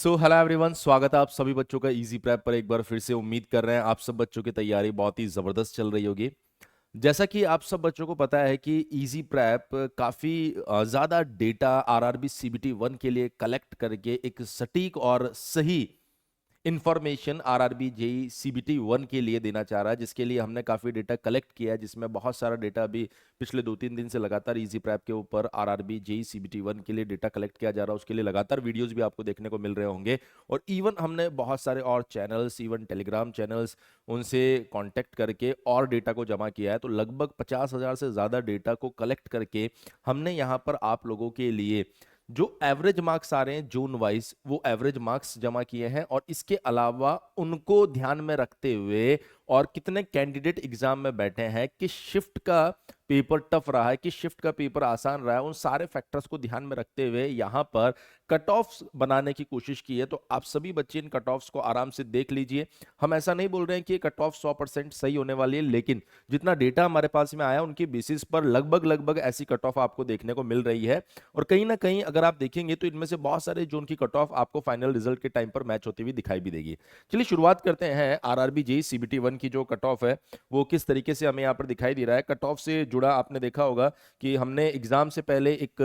So hello everyone, स्वागत है आप सभी बच्चों का इजी प्रैप पर। एक बार फिर से उम्मीद कर रहे हैं आप सब बच्चों की तैयारी बहुत ही ज़बरदस्त चल रही होगी। जैसा कि आप सब बच्चों को पता है कि इजी प्रैप काफ़ी ज़्यादा डेटा आरआरबी सीबीटी 1 के लिए कलेक्ट करके एक सटीक और सही इंफॉर्मेशन आरआरबी जेई सीबीटी 1 के लिए देना चाह रहा है, जिसके लिए हमने काफ़ी डेटा कलेक्ट किया है, जिसमें बहुत सारा डेटा अभी पिछले 2-3 दिन से लगातार इजी प्रैप के ऊपर आरआरबी जेई सीबीटी 1 के लिए डेटा कलेक्ट किया जा रहा है। उसके लिए लगातार वीडियोस भी आपको देखने को मिल रहे होंगे। और इवन हमने बहुत सारे और चैनल्स, इवन टेलीग्राम चैनल्स, उनसे कांटेक्ट करके और डेटा को जमा किया है। तो लगभग 50,000 से ज़्यादा डेटा को कलेक्ट करके हमने यहाँ पर आप लोगों के लिए जो एवरेज मार्क्स आ रहे हैं जोन वाइज, वो एवरेज मार्क्स जमा किए हैं। और इसके अलावा उनको ध्यान में रखते हुए और कितने कैंडिडेट एग्जाम में बैठे हैं, किस शिफ्ट का पेपर टफ रहा है, किस शिफ्ट का पेपर आसान रहा है, उन सारे फैक्टर्स को ध्यान में रखते हुए यहाँ पर कट ऑफ्स बनाने की कोशिश की है। तो आप सभी बच्चे इन कट ऑफ्स को आराम से देख लीजिए। हम ऐसा नहीं बोल रहे हैं कि ये कट ऑफ 100% सही होने वाली है, लेकिन जितना डेटा हमारे पास में आया उनकी बेसिस पर लगभग लगभग ऐसी कट ऑफ आपको देखने को मिल रही है। और कहीं ना कहीं अगर आप देखेंगे तो इनमें से बहुत सारे जोन की कट ऑफ आपको फाइनल रिजल्ट के टाइम पर मैच होती हुई दिखाई भी देगी। चलिए शुरुआत करते हैं आरआरबी जेई सीबीटी 1 की जो कट ऑफ है वो किस तरीके से हमें यहाँ पर दिखाई दे रहा है। कट ऑफ से जुड़ा आपने देखा होगा कि हमने एग्जाम से पहले एक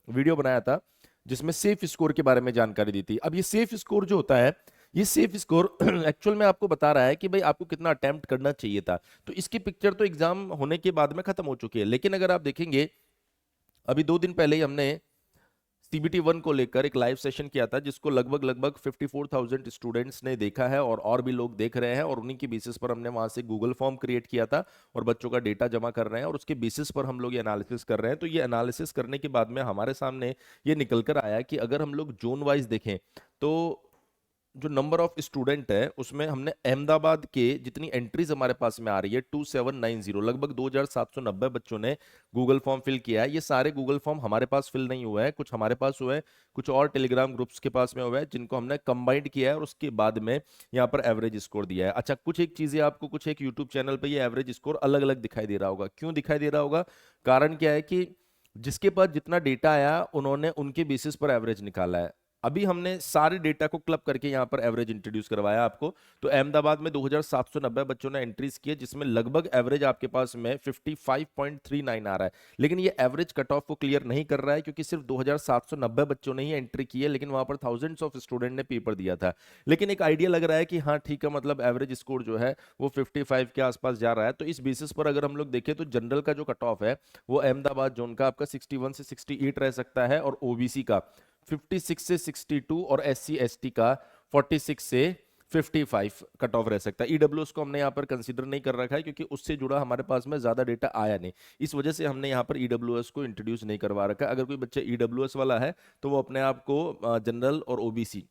वीडियो बनाया था जिसमें सेफ स्कोर के बारे में जानकारी दी थी। अब ये सेफ स्कोर जो होता है, ये सेफ स्कोर एक्चुअल में आपको बता रहा है कि भाई आपको कितना अटेम्प्ट करना चाहिए था। तो इसकी पिक्चर तो एग्जाम होने के बाद में खत्म हो चुकी है, लेकिन अगर आप देखेंगे अभी 2 दिन पहले ही हमने सीबीटी 1 को लेकर एक लाइव सेशन किया था, जिसको लगभग लगभग 54,000 स्टूडेंट्स ने देखा है और भी लोग देख रहे हैं। और उन्हीं की बेसिस पर हमने वहां से गूगल फॉर्म क्रिएट किया था और बच्चों का डेटा जमा कर रहे हैं, और उसके बेसिस पर हम लोग ये एनालिसिस कर रहे हैं। तो ये एनालिसिस करने के बाद में हमारे सामने ये निकल कर आया कि अगर हम लोग जोन वाइज देखें तो जो नंबर ऑफ स्टूडेंट है उसमें हमने अहमदाबाद के जितनी एंट्रीज हमारे पास में आ रही है 2790, लगभग 2790 बच्चों ने गूगल फॉर्म फिल किया है। ये सारे गूगल फॉर्म हमारे पास फिल नहीं हुए हैं, कुछ हमारे पास हुए हैं, कुछ और टेलीग्राम ग्रुप्स के पास में हुए हैं, जिनको हमने कंबाइंड किया है और उसके बाद में यहाँ पर एवरेज स्कोर दिया है। अच्छा, कुछ एक चीजें आपको कुछ एक यूट्यूब चैनल पर ये एवरेज स्कोर अलग अलग दिखाई दे रहा होगा। क्यों दिखाई दे रहा होगा? कारण क्या है कि जिसके पास जितना डेटा आया उन्होंने उनके बेसिस पर एवरेज निकाला है। अभी हमने सारे डेटा को क्लब करके यहाँ पर एवरेज इंट्रोड्यूस करवाया आपको। तो अहमदाबाद में 2790 बच्चों ने एंट्रीज की है, जिसमें लगभग एवरेज आपके पास में 55.39 आ रहा है। लेकिन ये एवरेज कट ऑफ को क्लियर नहीं कर रहा है, क्योंकि सिर्फ 2790 बच्चों ने ही एंट्री की है, लेकिन वहां पर थाउजेंड्स ऑफ स्टूडेंट ने पेपर दिया था। लेकिन एक आइडिया लग रहा है कि हाँ ठीक है, मतलब एवरेज स्कोर जो है वो 55 के आसपास जा रहा है। तो इस बेसिस पर अगर हम लोग देखें तो जनरल का जो कट ऑफ है वो अहमदाबाद जोन का आपका 61 से 68 रह सकता है, और ओबीसी का 56 से 62, और एससी एसटी का 46 से 55 कट ऑफ रह सकता है। ईडब्ल्यूएस को हमने यहाँ पर कंसीडर नहीं कर रखा है, क्योंकि उससे जुड़ा हमारे पास में ज्यादा डेटा आया नहीं, इस वजह से हमने यहाँ पर ईडब्ल्यूएस को इंट्रोड्यूस नहीं करवा रखा है। अगर कोई बच्चा ईडब्ल्यूएस वाला है तो वो अपने आप को जनरल और ओबीसी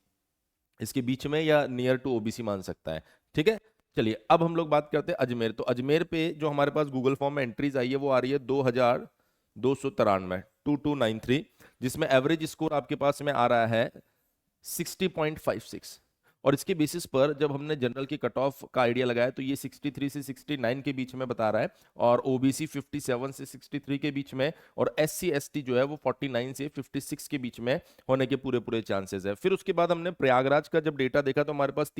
इसके बीच में या नियर टू ओबीसी मान सकता है। ठीक है, चलिए अब हम लोग बात करते हैं अजमेर। तो अजमेर पे जो हमारे पास गूगल फॉर्म में एंट्रीज आई है वो आ रही है 2293, जिसमें एवरेज स्कोर आपके पास में आ रहा है 60.56। और इसके बेसिस पर जब हमने जनरल की कट ऑफ का आइडिया लगाया तो ये 63 से 69 के बीच में बता रहा है, और ओबीसी 57 से 63 के बीच में, और एससी एसटी जो है वो 49 से 56 के बीच में होने के पूरे पूरे चांसेस है। फिर उसके बाद हमने प्रयागराज का जब डेटा देखा तो हमारे पास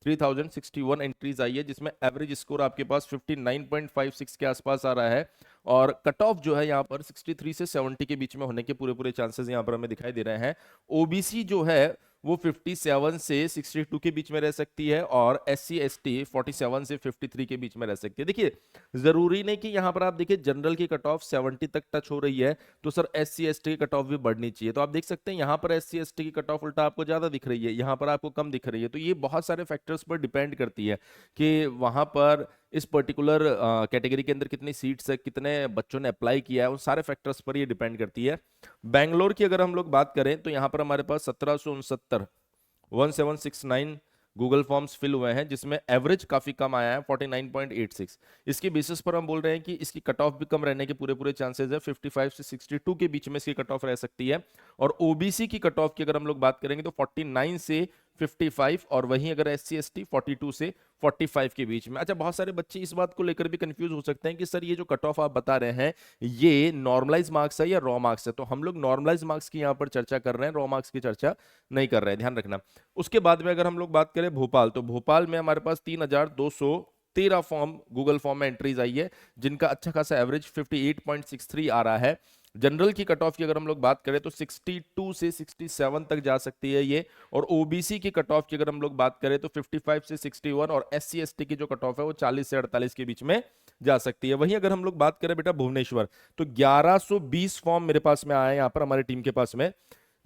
3061 एंट्रीज आई है, जिसमें एवरेज स्कोर आपके पास 59.56 के आसपास आ रहा है, और कट ऑफ जो है यहाँ पर 63 से 70 के बीच में होने के पूरे पूरे चांसेस यहाँ पर हमें दिखाई दे रहे हैं। ओबीसी जो है वो 57 से 62 के बीच में रह सकती है, और एससी एसटी 47 से 53 के बीच में रह सकती है। देखिए, जरूरी नहीं कि यहाँ पर आप देखिए जनरल की कट ऑफ 70 तक टच हो रही है तो सर एससी एसटी की कट ऑफ भी बढ़नी चाहिए। तो आप देख सकते हैं यहाँ पर एससी एसटी की कट ऑफ उल्टा आपको ज्यादा दिख रही है, यहाँ पर आपको कम दिख रही है। तो ये बहुत सारे फैक्टर्स पर डिपेंड करती है कि वहां पर इस पर्टिकुलर कैटेगरी के अंदर कितनी सीट्स है, कितने बच्चों ने अप्लाई किया है, उन सारे फैक्टर्स पर ये डिपेंड करती है। बैंगलोर की अगर हम लोग बात करें तो यहाँ पर हमारे पास 1769 गूगल फॉर्म्स फिल हुए हैं, जिसमें एवरेज काफी कम आया है 49.86। इसके बेसिस पर हम बोल रहे हैं कि इसकी कट ऑफ भी कम रहने के पूरे पूरे चांसेस है, 55 से 62 के बीच में इसकी कट ऑफ रह सकती है। और ओबीसी की कट ऑफ की अगर हम लोग बात करेंगे तो 49 से 55 और वहीं अगर SC ST 42 से 45 के बीच में। अच्छा, बहुत सारे बच्चे इस बात को लेकर भी कंफ्यूज हो सकते हैं कि सर ये जो कट ऑफ आप बता रहे हैं ये नॉर्मलाइज मार्क्स है या रॉ मार्क्स है। तो हम लोग नॉर्मलाइज मार्क्स की यहाँ पर चर्चा कर रहे हैं, रॉ मार्क्स की चर्चा नहीं कर रहे हैं, ध्यान रखना। उसके बाद में अगर हम लोग बात करें भोपाल, तो भोपाल में हमारे पास 3213 फॉर्म गूगल फॉर्म में एंट्रीज आई है, जिनका अच्छा खासा एवरेज 58.63 आ रहा है। जनरल की कट ऑफ की अगर हम लोग बात करें तो 62 से 67 तक जा सकती है ये, और ओबीसी की कट ऑफ की अगर हम लोग बात करें तो 55 से 61, और SC ST की जो कट ऑफ है वो 40 से 48 के बीच में जा सकती है। वहीं अगर हम लोग बात करें बेटा भुवनेश्वर, तो 1120 फॉर्म मेरे पास में आए यहाँ पर हमारी टीम के पास में,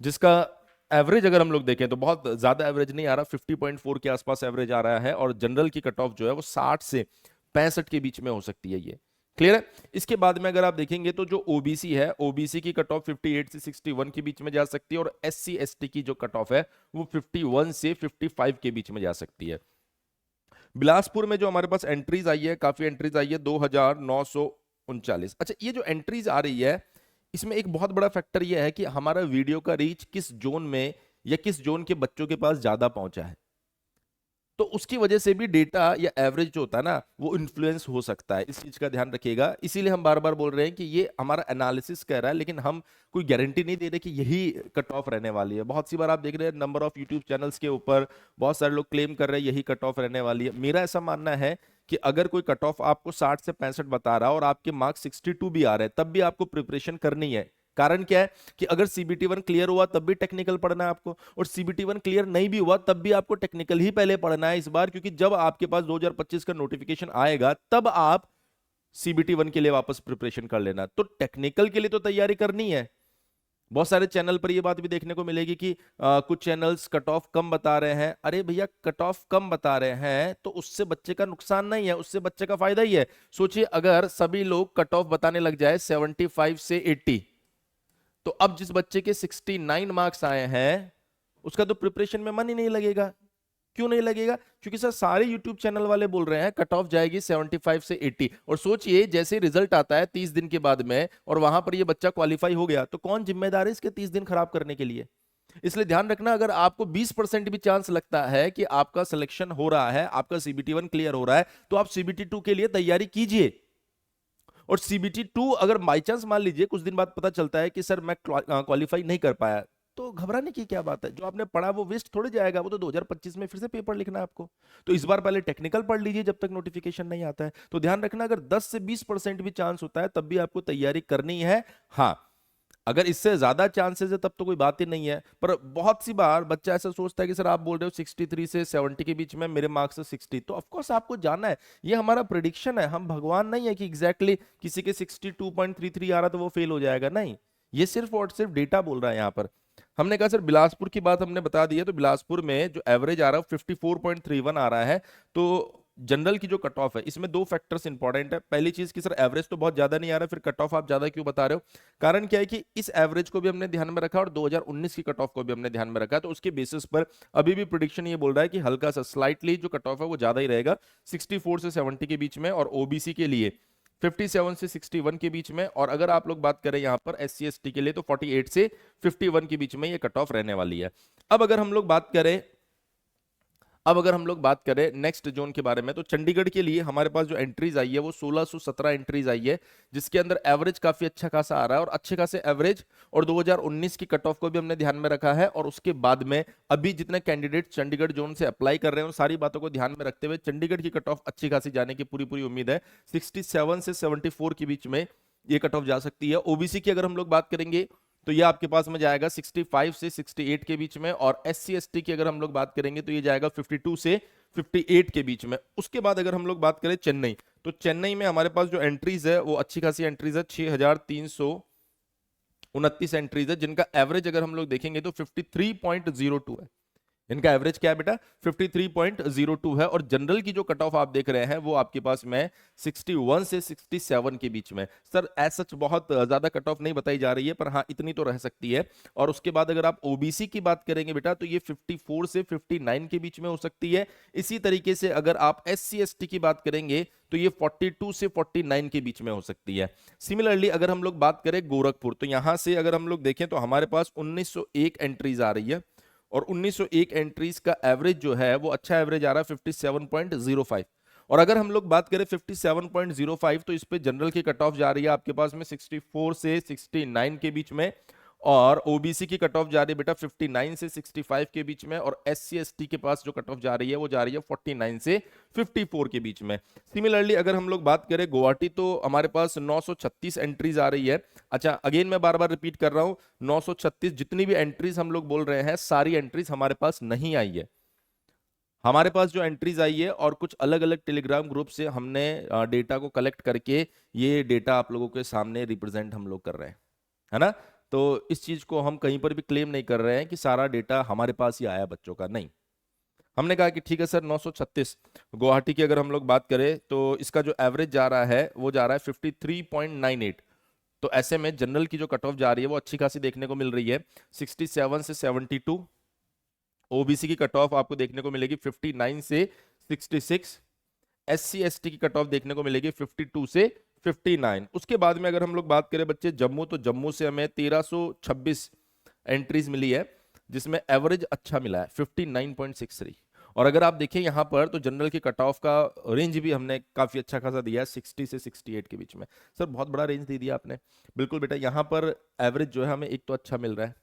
जिसका एवरेज अगर हम लोग देखें तो बहुत ज्यादा एवरेज नहीं आ रहा, 50.4 के आसपास एवरेज आ रहा है, और जनरल की कट ऑफ जो है वो 60 से 65 के बीच में हो सकती है ये। क्लियर है? इसके बाद में अगर आप देखेंगे तो जो ओबीसी है, ओबीसी की कट ऑफ 58 से 61 के बीच में जा सकती है, और SC ST की जो कट ऑफ है वो 51 से 55 के बीच में जा सकती है। बिलासपुर में जो हमारे पास एंट्रीज आई है, काफी एंट्रीज आई है, 2939। अच्छा, ये जो एंट्रीज आ रही है इसमें एक बहुत बड़ा फैक्टर यह है कि हमारा वीडियो का रीच किस जोन में या किस जोन के बच्चों के पास ज्यादा पहुंचा है, तो उसकी वजह से भी डेटा या एवरेज जो होता है ना वो इन्फ्लुएंस हो सकता है। इस चीज का ध्यान रखिएगा, इसीलिए हम बार बार बोल रहे हैं कि ये हमारा एनालिसिस कह रहा है, लेकिन हम कोई गारंटी नहीं दे रहे कि यही कट ऑफ रहने वाली है। बहुत सी बार आप देख रहे हैं नंबर ऑफ यूट्यूब चैनल्स के ऊपर बहुत सारे लोग क्लेम कर रहे हैं यही कट ऑफ रहने वाली है। मेरा ऐसा मानना है कि अगर कोई कट ऑफ आपको 60 से 65 बता रहा है और आपके मार्क्स 62 भी आ रहे हैं, तब भी आपको प्रिपरेशन करनी है। कारण क्या है कि अगर CBT 1 क्लियर हुआ तब भी टेक्निकल पढ़ना है आपको, और CBT 1 क्लियर नहीं भी हुआ तब भी आपको टेक्निकल ही पहले पढ़ना है इस बार, क्योंकि जब आपके पास 2025 का नोटिफिकेशन आएगा तब आप CBT 1 के लिए वापस प्रिपरेशन कर लेना। तो टेक्निकल के लिए तो तैयारी करनी है। बहुत सारे चैनल पर ये बात भी देखने को मिलेगी कि कुछ चैनल्स कट ऑफ कम बता रहे हैं। अरे भैया, कट ऑफ कम बता रहे हैं तो उससे बच्चे का नुकसान नहीं है, उससे बच्चे का फायदा ही है। सोचिए अगर सभी लोग कट ऑफ बताने लग जाए 75 से 80, तो अब जिस बच्चे के 69 मार्क्स आए हैं उसका तो प्रिपरेशन में मन ही नहीं लगेगा। क्यों नहीं लगेगा? क्योंकि सर सारे YouTube चैनल वाले बोल रहे हैं कट ऑफ जाएगी 75 से 80, और सोचिए जैसे रिजल्ट आता है 30 दिन के बाद में और वहां पर ये बच्चा क्वालिफाई हो गया, तो कौन जिम्मेदार है इसके 30 दिन खराब करने के लिए? इसलिए ध्यान रखना, अगर आपको 20% भी चांस लगता है कि आपका सिलेक्शन हो रहा है, आपका CBT 1 क्लियर हो रहा है, तो आप CBT 2 के लिए तैयारी कीजिए। और CBT 2 अगर बाई चांस मान लीजिए कुछ दिन बाद पता चलता है कि सर मैं क्वालिफाई नहीं कर पाया, तो घबराने की क्या बात है? जो आपने पढ़ा वो वेस्ट थोड़े जाएगा, वो तो 2025 में फिर से पेपर लिखना है आपको। तो इस बार पहले टेक्निकल पढ़ लीजिए जब तक नोटिफिकेशन नहीं आता है। तो ध्यान रखना, अगर 10 से 20% भी चांस होता है तब भी आपको तैयारी करनी है। हाँ, अगर इससे ज्यादा चांसेस है तब तो कोई बात ही नहीं है। पर बहुत सी बार बच्चा ऐसा सोचता है कि सर आप बोल रहे हो 63 से 70 के बीच में, मेरे मार्क्स है 60, तो ऑफ कोर्स आपको जाना है। ये हमारा प्रिडिक्शन है, हम भगवान नहीं है कि एग्जैक्टली किसी के 62.33 आ रहा तो वो फेल हो जाएगा, नहीं। ये सिर्फ और सिर्फ डेटा बोल रहा है यहाँ पर। हमने कहा सर बिलासपुर की बात हमने बता दी है, तो बिलासपुर में जो एवरेज आ रहा है 54.31 आ रहा है। तो जनरल की जो कट ऑफ है इसमें दो फैक्टर्स इंपॉर्टेंट है। पहली चीज कि सर एवरेज तो बहुत ज्यादा नहीं आ रहा, फिर कट ऑफ आप ज्यादा क्यों बता रहे हो? कारण क्या है कि इस एवरेज को भी हमने ध्यान में रखा और 2019 की कट ऑफ को भी हमने ध्यान में रखा, तो उसके बेसिस पर अभी भी प्रिडिक्शन ये बोल रहा है कि हल्का सा स्लाइटली जो कट ऑफ है वो ज्यादा ही रहेगा, 64 से 70 के बीच में, और ओबीसी के लिए 57 से 61 के बीच में, और अगर आप लोग बात करें यहां पर SC ST के लिए तो 48 से 51 के बीच में ये कट ऑफ रहने वाली है। अब अगर हम लोग बात करें नेक्स्ट जोन के बारे में, तो चंडीगढ़ के लिए हमारे पास जो एंट्रीज आई है वो 1617 एंट्रीज आई है, जिसके अंदर एवरेज काफी अच्छा खासा आ रहा है और अच्छे खासे एवरेज, और 2019 की कट ऑफ को भी हमने ध्यान में रखा है। और उसके बाद में अभी जितने कैंडिडेट चंडीगढ़ जोन से अप्लाई कर रहे हैं उन सारी बातों को ध्यान में रखते हुए चंडीगढ़ की कट ऑफ अच्छी खासी जाने की पूरी पूरी उम्मीद है। 67 से 74 के बीच में ये कट ऑफ जा सकती है। ओबीसी की अगर हम लोग बात करेंगे तो ये आपके पास में जाएगा 65 से 68 के बीच में, और SC ST की अगर हम लोग बात करेंगे तो ये जाएगा 52 से 58 के बीच में। उसके बाद अगर हम लोग बात करें चेन्नई, तो चेन्नई में हमारे पास जो एंट्रीज है वो अच्छी खासी एंट्रीज है, 6329 एंट्रीज है, जिनका एवरेज अगर हम लोग देखेंगे तो 53.02 है। इनका एवरेज क्या है बेटा? 53.02 है। और जनरल की जो कट ऑफ आप देख रहे हैं वो आपके पास में 61 से 67 के बीच में। सर एज सच बहुत ज्यादा कट ऑफ नहीं बताई जा रही है, पर हाँ इतनी तो रह सकती है। और उसके बाद अगर आप ओबीसी की बात करेंगे बेटा तो ये 54 से 59 के बीच में हो सकती है। इसी तरीके से अगर आप SC ST की बात करेंगे तो ये 42 से 49 के बीच में हो सकती है। सिमिलरली अगर हम लोग बात करें गोरखपुर, तो यहां से अगर हम लोग देखें तो हमारे पास 1901 एंट्रीज आ रही है, और 1901 एंट्रीज का एवरेज जो है वो अच्छा एवरेज आ रहा है 57.05। और अगर हम लोग बात करें 57.05 तो इस पे जनरल की कट ऑफ जा रही है आपके पास में 64 से 69 के बीच में, और ओबीसी की कट ऑफ जा रही है बेटा 59 से 65 के बीच में, और एससी एसटी के पास जो कट ऑफ जा रही है वो जा रही है 49 से 54 के बीच में। सिमिलरली अगर हम लोग बात करें गुवाहाटी तो हमारे पास 936 एंट्रीज आ रही है। अच्छा अगेन मैं बार बार रिपीट कर रहा हूं, 936 जितनी भी एंट्रीज हम लोग बोल रहे हैं सारी एंट्रीज हमारे पास नहीं आई है। हमारे पास जो एंट्रीज आई है और कुछ अलग अलग टेलीग्राम ग्रुप से हमने डेटा को कलेक्ट करके ये डेटा आप लोगों के सामने रिप्रेजेंट हम लोग कर रहे हैं, है ना। तो इस चीज को हम कहीं पर भी क्लेम नहीं कर रहे हैं कि सारा डेटा हमारे पास ही आया बच्चों का, नहीं। हमने कहा कि ठीक है सर 936 गुवाहाटी की अगर हम लोग बात करें तो इसका जो एवरेज जा रहा है वो जा रहा है 53.98। तो ऐसे में जनरल की जो कट ऑफ जा रही है वो अच्छी खासी देखने को मिल रही है 67 से 72। ओबीसी की कट ऑफ आपको देखने को मिलेगी 59 से 66। एससी एसटी की कट ऑफ देखने को मिलेगी 52 से 59। उसके बाद में अगर हम लोग बात करें बच्चे जम्मू, तो जम्मू से हमें 1326 एंट्रीज मिली है जिसमें एवरेज अच्छा मिला है 59.63। और अगर आप देखें यहाँ पर तो जनरल की कट ऑफ का रेंज भी हमने काफी अच्छा खासा दिया है 60 से 68 के बीच में। सर बहुत बड़ा रेंज दे दिया आपने। बिल्कुल बेटा, यहाँ पर एवरेज जो है हमें एक तो अच्छा मिल रहा है,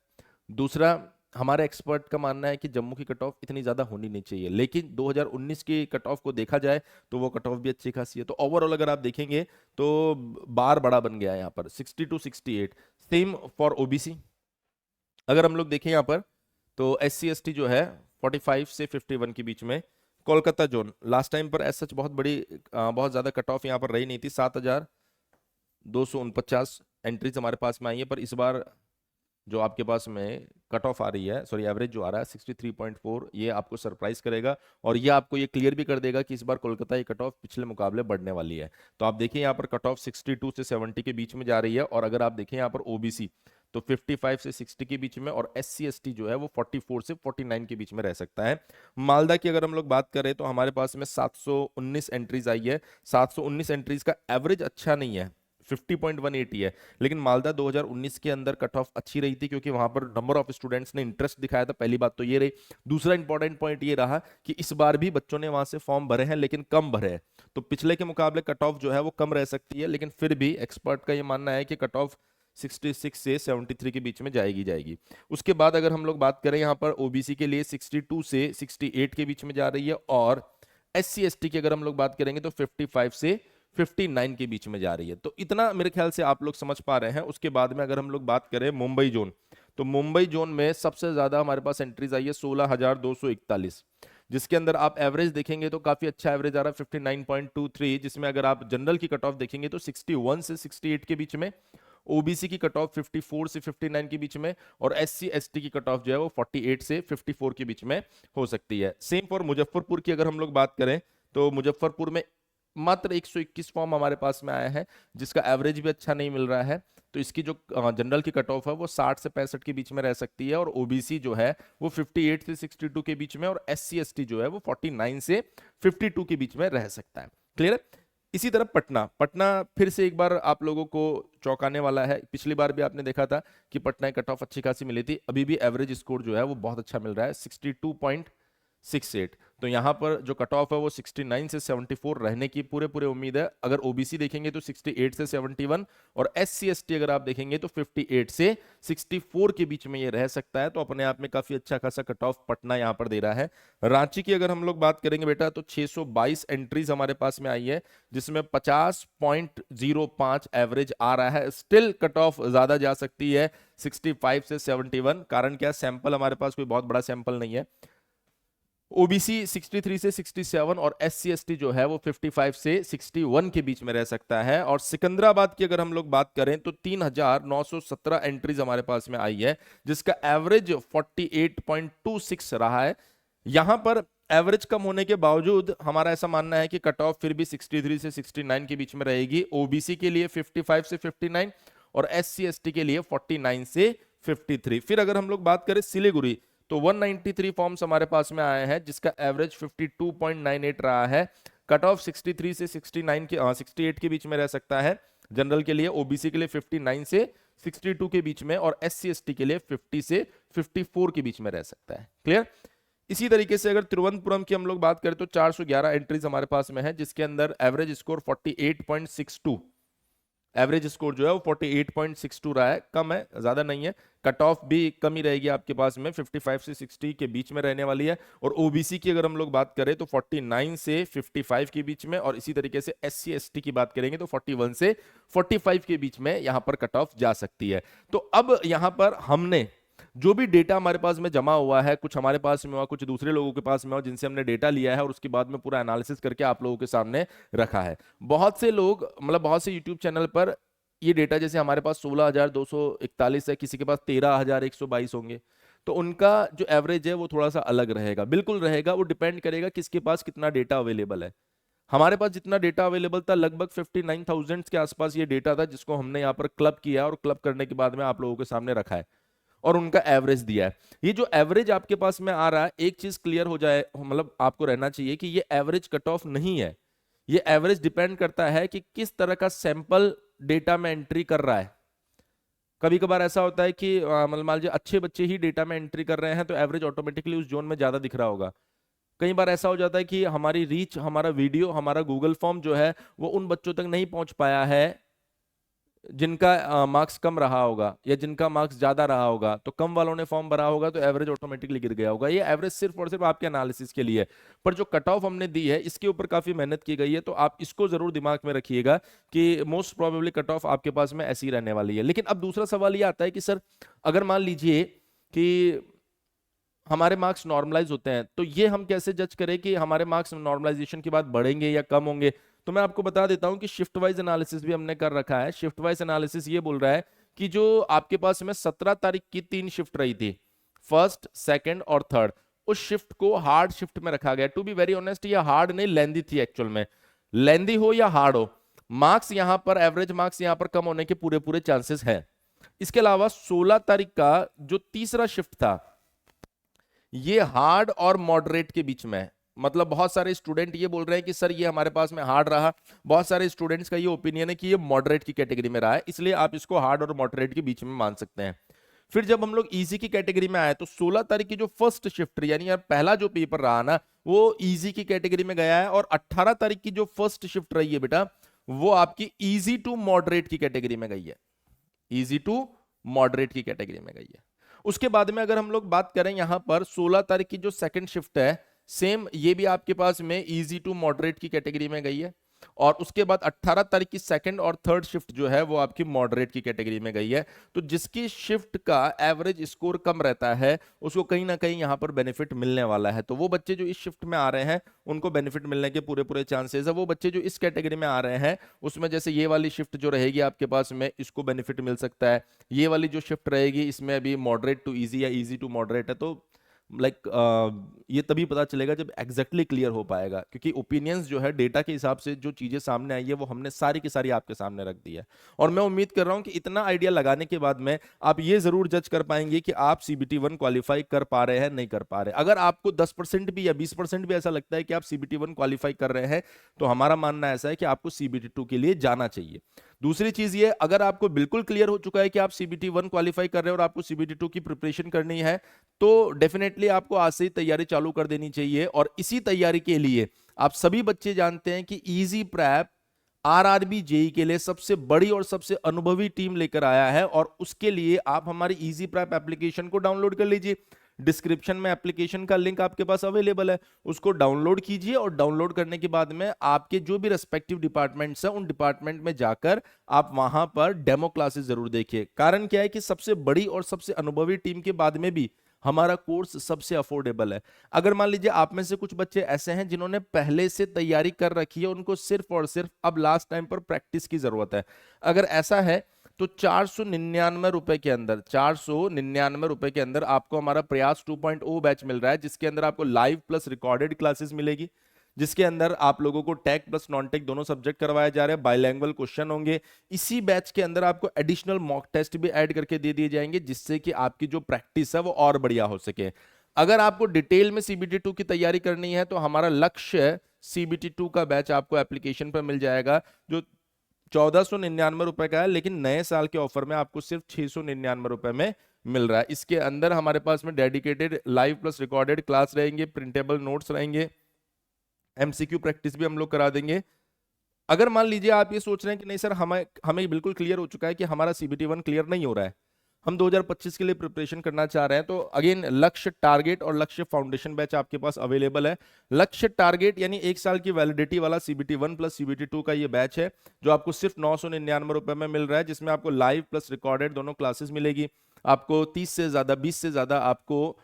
दूसरा हमारे एक्सपर्ट का मानना है कि जम्मू की कट ऑफ इतनी ज्यादा होनी नहीं चाहिए, लेकिन 2019 की कट ऑफ को देखा जाए तो वो कट ऑफ भी अच्छी खासी है। तो ओवरऑल अगर आप देखेंगे तो बार बड़ा बन गया है यहाँ पर 60 टू 68। Same for OBC. अगर हम लोग देखें यहाँ पर तो एस सी एस टी जो है 45 से 51 के बीच में। कोलकाता जोन लास्ट टाइम पर एज सच बहुत बड़ी बहुत ज्यादा कट ऑफ यहाँ पर रही नहीं थी, 7249 एंट्रीज हमारे पास में आई है। पर इस बार जो आपके पास में कट ऑफ आ रही है, सॉरी एवरेज जो आ रहा है 63.4, ये आपको सरप्राइज करेगा और ये आपको ये क्लियर भी कर देगा कि इस बार कोलकाता की कट ऑफ पिछले मुकाबले बढ़ने वाली है। तो आप देखिए यहाँ पर कट ऑफ 62 से 70 के बीच में जा रही है। और अगर आप देखें यहाँ पर ओबीसी तो 55 से 60 के बीच में, और एससी एसटी जो है वो 44 से 49 के बीच में रह सकता है। मालदा की अगर हम लोग बात करें तो हमारे पास में 719 एंट्रीज आई है। 719 एंट्रीज का एवरेज अच्छा नहीं है, 50.180 है, लेकिन मालदा 2019 के अंदर कट ऑफ अच्छी रही थी क्योंकि वहां पर नंबर ऑफ स्टूडेंट्स ने इंटरेस्ट दिखाया था। पहली बात तो ये रही। दूसरा इंपॉर्टेंट पॉइंट ये रहा कि इस बार भी बच्चों ने वहां से फॉर्म भरे हैं लेकिन कम भरे हैं, तो पिछले के मुकाबले कट ऑफ जो है वो कम रह सकती है, लेकिन फिर भी एक्सपर्ट का ये मानना है कि कट ऑफ 66 से 73 के बीच में जाएगी। उसके बाद अगर हम लोग बात करें यहाँ पर ओबीसी के लिए 62 से 68 के बीच में जा रही है, और एससी एसटी की अगर हम लोग बात करेंगे तो 55 से 59 के बीच में जा रही है। तो इतना मेरे ख्याल से आप लोग समझ पा रहे हैं। उसके बाद में अगर हम लोग बात करें मुंबई जोन, तो मुंबई जोन में सबसे ज्यादा हमारे पास एंट्रीज आई है 16,241, जिसके अंदर आप एवरेज देखेंगे तो काफी अच्छा एवरेज आ रहा है 59.23, जिसमें अगर आप जनरल की कट ऑफ देखेंगे तो 61 से 68 के बीच में, ओबीसी की कट ऑफ 54 से 59 के बीच में, और एससी एसटी की कट ऑफ जो है वो 48 से 54 के बीच में हो सकती है। सेम फॉर मुजफ्फरपुर की अगर हम लोग बात करें तो मुजफ्फरपुर में मात्र 121 फॉर्म हमारे पास में आया है, जिसका एवरेज भी अच्छा नहीं मिल रहा है। तो इसकी जो जनरल की कट ऑफ है वो 60 से 65 के बीच में रह सकती है, और ओबीसी जो है वो 58 से 62 के बीच में, और एससी एसटी जो है वो 49 से 52 के बीच में रह सकता है। क्लियर है। इसी तरह पटना, पटना फिर से एक बार आप लोगों को चौंकाने वाला है। पिछली बार भी आपने देखा था कि पटना की कट ऑफ अच्छी खासी मिली थी, अभी भी एवरेज स्कोर जो है वो बहुत अच्छा मिल रहा है 62.68। तो यहाँ पर जो कट ऑफ है वो 69 से 74 रहने की पूरे उम्मीद है। अगर ओबीसी देखेंगे तो 68 से 71, और एससी एसटी अगर आप देखेंगे तो 58 से 64 के बीच में ये रह सकता है। तो अपने आप में काफी अच्छा खासा कट ऑफ पटना यहाँ पर दे रहा है। रांची की अगर हम लोग बात करेंगे बेटा तो 622 एंट्रीज हमारे पास में आई है, जिसमें 50.05 एवरेज आ रहा है। स्टिल कट ऑफ ज्यादा जा सकती है 65 से 71। कारण क्या, सैंपल हमारे पास कोई बहुत बड़ा सैंपल नहीं है। ओबीसी 63 से 67, और एससी एसटी जो है वो 55 से 61 के बीच में रह सकता है। और सिकंदराबाद की अगर हम लोग बात करें तो 3,917 एंट्रीज हमारे पास में आई है, जिसका एवरेज 48.26 रहा है। यहां पर एवरेज कम होने के बावजूद हमारा ऐसा मानना है कि कट ऑफ फिर भी 63 से 69 के बीच में रहेगी। ओबीसी के लिए 55 से 59, और एससी एसटी के लिए 49 से 53। फिर अगर हम लोग बात करें सिलीगुड़ी, तो 193 फॉर्म्स हमारे पास में आए हैं, जिसका एवरेज 52.98 रहा है। कट ऑफ 63 से 69 के 68 के बीच में रह सकता है जनरल के लिए, ओबीसी के लिए 59 से 62 के बीच में, और एससी एसटी के लिए 50 से 54 के बीच में रह सकता है। क्लियर? इसी तरीके से अगर तिरुवनंतपुरम की हम लोग बात करें तो 411 एंट्रीज हमारे पास में है, जिसके अंदर एवरेज स्कोर 48.62, एवरेज स्कोर जो है वो 48.62 रहा है, कम है, ज्यादा नहीं है। कट ऑफ भी कम ही रहेगी आपके पास में, 55 से 60 के बीच में रहने वाली है। और ओबीसी की अगर हम लोग बात करें तो 49 से 55 के बीच में, और इसी तरीके से एससी एसटी की बात करेंगे तो 41 से 45 के बीच में यहां पर कट ऑफ जा सकती है। तो अब यहां पर हमने जो भी डेटा हमारे पास में जमा हुआ है, कुछ हमारे पास में हुआ, कुछ दूसरे लोगों के पास में हुआ, जिनसे हमने डेटा लिया है और उसके बाद में पूरा एनालिसिस करके आप लोगों के सामने रखा है। बहुत से लोग, मतलब बहुत से यूट्यूब चैनल पर ये डेटा, जैसे हमारे पास 16,241 है, किसी के पास 13,122 होंगे, तो उनका जो एवरेज है वो थोड़ा सा अलग रहेगा, बिल्कुल रहेगा। वो डिपेंड करेगा किसके पास कितना डेटा अवेलेबल है। हमारे पास जितना डेटा अवेलेबल था, लगभग 59,000 के आसपास ये डेटा था, जिसको हमने यहाँ पर क्लब किया और क्लब करने के बाद में आप लोगों के सामने रखा है और उनका एवरेज दिया है। ये जो एवरेज आपके पास में आ रहा है, एक चीज क्लियर हो जाए, मतलब आपको रहना चाहिए कि ये एवरेज कट ऑफ नहीं है। ये एवरेज डिपेंड करता है कि किस तरह का सैंपल डेटा में एंट्री कर रहा है। कभी कभार ऐसा होता है कि मतलब मान लीजिए अच्छे बच्चे ही डेटा में एंट्री कर रहे हैं तो एवरेज ऑटोमेटिकली उस जोन में ज्यादा दिख रहा होगा। कई बार ऐसा हो जाता है कि हमारी रीच, हमारा वीडियो, हमारा गूगल फॉर्म जो है वो उन बच्चों तक नहीं पहुंच पाया है जिनका मार्क्स कम रहा होगा या जिनका मार्क्स ज्यादा रहा होगा, तो कम वालों ने फॉर्म भरा होगा तो एवरेज ऑटोमेटिकली गिर गया होगा। ये एवरेज सिर्फ और सिर्फ आपके एनालिसिस के लिए है, पर जो कट ऑफ हमने दी है इसके ऊपर काफी मेहनत की गई है, तो आप इसको जरूर दिमाग में रखिएगा कि मोस्ट प्रोबेबली कट ऑफ आपके पास में ऐसी रहने वाली है। लेकिन अब दूसरा सवाल ये आता है कि सर, अगर मान लीजिए कि हमारे मार्क्स नॉर्मलाइज होते हैं, तो ये हम कैसे जज करें कि हमारे मार्क्स नॉर्मलाइजेशन के बाद बढ़ेंगे या कम होंगे? तो मैं आपको बता देता हूं कि शिफ्ट वाइज एनालिसिस भी हमने कर रखा है। शिफ्ट वाइज एनालिसिस ये बोल रहा है कि जो आपके पास में 17 तारीख की 3 शिफ्ट रही थी, फर्स्ट, सेकंड और थर्ड, उस शिफ्ट को हार्ड शिफ्ट में रखा गया। टू बी वेरी ऑनेस्ट, ये हार्ड नहीं, लेंदी थी एक्चुअल में। लेंदी हो या हार्ड हो, मार्क्स यहां पर, एवरेज मार्क्स यहां पर कम होने के पूरे पूरे चांसेस है। इसके अलावा 16 तारीख का जो तीसरा शिफ्ट था, ये हार्ड और मॉडरेट के बीच में है। मतलब बहुत सारे स्टूडेंट ये बोल रहे हैं कि सर ये हमारे पास में हार्ड रहा, बहुत सारे स्टूडेंट्स का ये ओपिनियन है कि ये मॉडरेट की कैटेगरी में रहा है, इसलिए आप इसको हार्ड और मॉडरेट के बीच में मान सकते हैं। फिर जब हम लोग इजी की कैटेगरी में आए तो 16 तारीख की जो फर्स्ट शिफ्ट, यानी यार पहला जो पेपर रहा ना, वो इजी की कैटेगरी में गया है, और 18 तारीख की जो फर्स्ट शिफ्ट रही है बेटा, वो आपकी इजी टू मॉडरेट की कैटेगरी में गई है, इजी टू मॉडरेट की कैटेगरी में गई है। उसके बाद में अगर हम लोग बात करें यहां पर 16 तारीख की जो सेकंड शिफ्ट है, सेम ये भी आपके पास में इजी टू मॉडरेट की कैटेगरी में गई है, और उसके बाद 18 तारीख की सेकंड और थर्ड शिफ्ट जो है वो आपकी मॉडरेट की कैटेगरी में गई है। तो जिसकी शिफ्ट का एवरेज स्कोर कम रहता है उसको कहीं ना कहीं यहां पर बेनिफिट मिलने वाला है। तो वो बच्चे जो इस शिफ्ट में आ रहे हैं उनको बेनिफिट मिलने के पूरे पूरे चांसेस है। वो बच्चे जो इस कैटेगरी में आ रहे हैं उसमें जैसे ये वाली शिफ्ट जो रहेगी आपके पास में, इसको बेनिफिट मिल सकता है। ये वाली जो शिफ्ट रहेगी इसमें अभी मॉडरेट टू इजी या इजी टू मॉडरेट है, तो ये तभी पता चलेगा जब एग्जैक्टली क्लियर हो पाएगा, क्योंकि ओपिनियंस जो है डेटा के हिसाब से जो चीजें सामने आई है वो हमने सारी की सारी आपके सामने रख दी है। और मैं उम्मीद कर रहा हूं कि इतना आइडिया लगाने के बाद में आप ये जरूर जज कर पाएंगे कि आप सीबीटी 1 क्वालिफाई कर पा रहे हैं नहीं कर पा रहे। अगर आपको 10% भी या 20% भी ऐसा लगता है कि आप सीबीटी 1 क्वालिफाई कर रहे हैं, तो हमारा मानना ऐसा है कि आपको सीबीटी 2 के लिए जाना चाहिए। दूसरी चीज ये, अगर आपको बिल्कुल क्लियर हो चुका है कि आप सीबीटी 1 क्वालिफाई कर रहे हैं और आपको सीबीटी 2 की प्रिपरेशन करनी है, तो डेफिनेटली आपको आज से ही तैयारी चालू कर देनी चाहिए। और इसी तैयारी के लिए आप सभी बच्चे जानते हैं कि इजी प्रैप आरआरबी जेई के लिए सबसे बड़ी और सबसे अनुभवी टीम लेकर आया है, और उसके लिए आप हमारी इजी प्रैप एप्लीकेशन को डाउनलोड कर लीजिए। डिस्क्रिप्शन में एप्लीकेशन का लिंक आपके पास अवेलेबल है, उसको डाउनलोड कीजिए, और डाउनलोड करने के बाद में आपके जो भी रेस्पेक्टिव डिपार्टमेंट्स हैं उन डिपार्टमेंट में जाकर आप वहां पर डेमो क्लासेस जरूर देखिए। कारण क्या है कि सबसे बड़ी और सबसे अनुभवी टीम के बाद में भी हमारा कोर्स सबसे अफोर्डेबल है। अगर मान लीजिए आप में से कुछ बच्चे ऐसे हैं जिन्होंने पहले से तैयारी कर रखी है, उनको सिर्फ और सिर्फ अब लास्ट टाइम पर प्रैक्टिस की जरूरत है, अगर ऐसा है तो 499 रुपए के अंदर, 499 रुपए के अंदर आपको हमारा प्रयास 2.0 बैच मिल रहा है, जिसके अंदर आपको लाइव प्लस रिकॉर्डेड क्लासेस मिलेगी, जिसके अंदर आप लोगों को टेक प्लस नॉन टेक दोनों सब्जेक्ट करवाए जा रहे हैं, बाइलैंग्वेज क्वेश्चन होंगे। इसी बैच के अंदर आपको एडिशनल मॉक टेस्ट भी ऐड करके दे दिए जाएंगे, जिससे कि आपकी जो प्रैक्टिस है वो और बढ़िया हो सके। अगर आपको डिटेल में सीबीटी 2 की तैयारी करनी है तो हमारा लक्ष्य सीबीटी 2 का बैच आपको एप्लीकेशन पर मिल जाएगा, जो 1499 रुपए का है, लेकिन नए साल के ऑफर में आपको सिर्फ 699 रुपए में मिल रहा है। इसके अंदर हमारे पास में dedicated live plus recorded class रहेंगे, प्रिंटेबल नोट्स रहेंगे, एमसीक्यू प्रैक्टिस भी हम लोग करा देंगे। अगर मान लीजिए आप ये सोच रहे हैं कि नहीं सर, हमें हमें बिल्कुल क्लियर हो चुका है कि हमारा सीबीटी 1 क्लियर नहीं हो रहा है, हम 2025 के लिए प्रिपरेशन करना चाह रहे हैं, तो अगेन लक्ष्य टारगेट और लक्ष्य फाउंडेशन बैच आपके पास अवेलेबल है। लक्ष्य टारगेट यानी 1 साल की वैलिडिटी वाला सीबीटी 1 प्लस सीबीटी 2 का ये बैच है, जो आपको सिर्फ 999 रुपए में मिल रहा है, जिसमें आपको लाइव प्लस रिकॉर्डेड दोनों क्लासेस मिलेगी। आपको 30 से ज्यादा 20 से ज्यादा आपको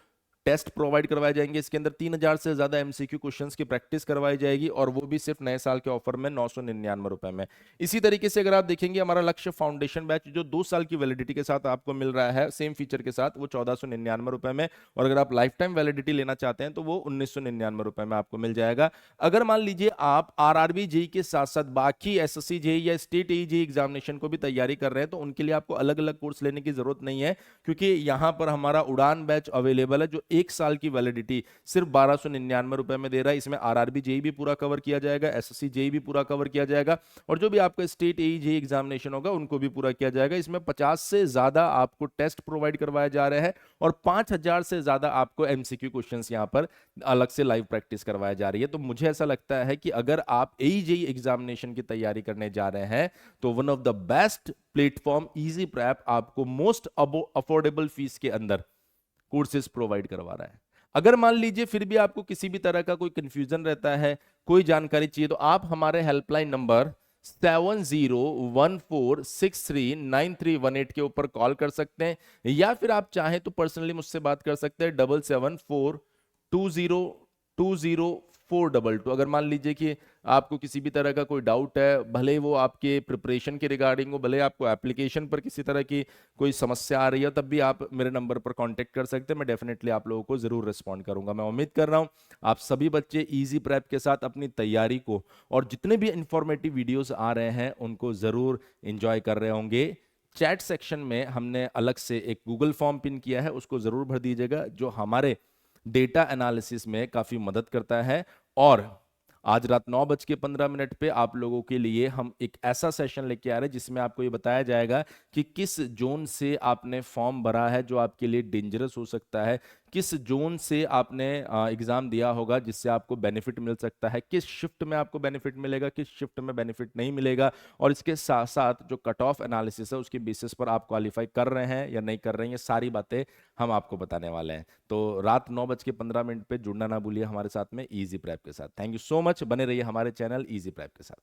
टेस्ट प्रोवाइड करवाए जाएंगे। इसके अंदर 3000 से ज्यादा एमसीक्यू क्वेश्चंस की प्रैक्टिस करवाई जाएगी, और वो भी सिर्फ नए साल के ऑफर में 999 रुपए में। इसी तरीके से अगर आप देखेंगे हमारा लक्ष्य फाउंडेशन बैच जो 2 साल की वैलिडिटी के साथ आपको मिल रहा है सेम फीचर के साथ, वो 1499 रुपए में, और अगर आप लाइफ टाइम वैलिडिटी लेना चाहते हैं तो वो 1999 रुपए में आपको मिल जाएगा। अगर मान लीजिए आप आरआरबी जेई के साथ साथ बाकी एसएससी जेई या स्टेट जेई एग्जामिनेशन को भी तैयारी कर रहे हैं, तो उनके लिए आपको अलग अलग कोर्स लेने की जरूरत नहीं है, क्योंकि यहां पर हमारा उड़ान बैच अवेलेबल है जो 1 साल की वैलिडिटी सिर्फ 1299 रुपए में दे रहा है। इसमें आरआरबी जेई भी पूरा कवर किया जाएगा, एसएससी जेई भी पूरा कवर किया जाएगा, और जो भी आपका स्टेट एई जेई एग्जामिनेशन होगा उनको भी पूरा किया जाएगा। इसमें 50 से ज्यादा आपको टेस्ट प्रोवाइड करवाए जा रहे हैं, और 5000 से ज्यादा आपको एमसीक्यू क्वेश्चंस यहां पर अलग से लाइव प्रैक्टिस करवाई जा रही है। तो मुझे ऐसा लगता है कि अगर आप एई जेई एग्जामिनेशन की तैयारी करने जा रहे हैं, तो one of the best platform easy prep आपको मोस्ट अफोर्डेबल फीस के अंदर कोर्सेज प्रोवाइड करवा रहा है। अगर मान लीजिए फिर भी आपको किसी भी तरह का कोई कंफ्यूजन रहता है, कोई जानकारी चाहिए, तो आप हमारे हेल्पलाइन नंबर 7014639318 के ऊपर कॉल कर सकते हैं, या फिर आप चाहें तो पर्सनली मुझसे बात कर सकते हैं 7742020422। अगर मान लीजिए कि आपको किसी भी तरह का कोई डाउट है, भले वो आपके प्रिपरेशन के रिगार्डिंग हो, भले आपको एप्लीकेशन पर किसी तरह की कोई समस्या आ रही है, तब भी आप मेरे नंबर पर कांटेक्ट कर सकते हैं। मैं डेफिनेटली आप लोगों को जरूर रिस्पॉन्ड करूंगा। मैं उम्मीद कर रहा हूं आप सभी बच्चे इजी प्रेप के साथ अपनी तैयारी को, और जितने भी इंफॉर्मेटिव वीडियोस आ रहे हैं उनको जरूर इंजॉय कर रहे होंगे। चैट सेक्शन में हमने अलग से एक गूगल फॉर्म पिन किया है, उसको जरूर भर दीजिएगा, जो हमारे डेटा एनालिसिस में काफी मदद करता है। और आज रात 9:15 पे आप लोगों के लिए हम एक ऐसा सेशन लेके आ रहे हैं जिसमें आपको ये बताया जाएगा कि किस जोन से आपने फॉर्म भरा है जो आपके लिए डेंजरस हो सकता है, किस जोन से आपने एग्जाम दिया होगा जिससे आपको बेनिफिट मिल सकता है, किस शिफ्ट में आपको बेनिफिट मिलेगा, किस शिफ्ट में बेनिफिट नहीं मिलेगा, और इसके साथ साथ जो कट ऑफ एनालिसिस है उसके बेसिस पर आप क्वालिफाई कर रहे हैं या नहीं कर रहे हैं, ये सारी बातें हम आपको बताने वाले हैं। तो रात 9:15 पे जुड़ना ना भूलिए हमारे साथ में इजी प्रेप के साथ। थैंक यू सो मच, बने रहिए हमारे चैनल इजी प्रेप के साथ।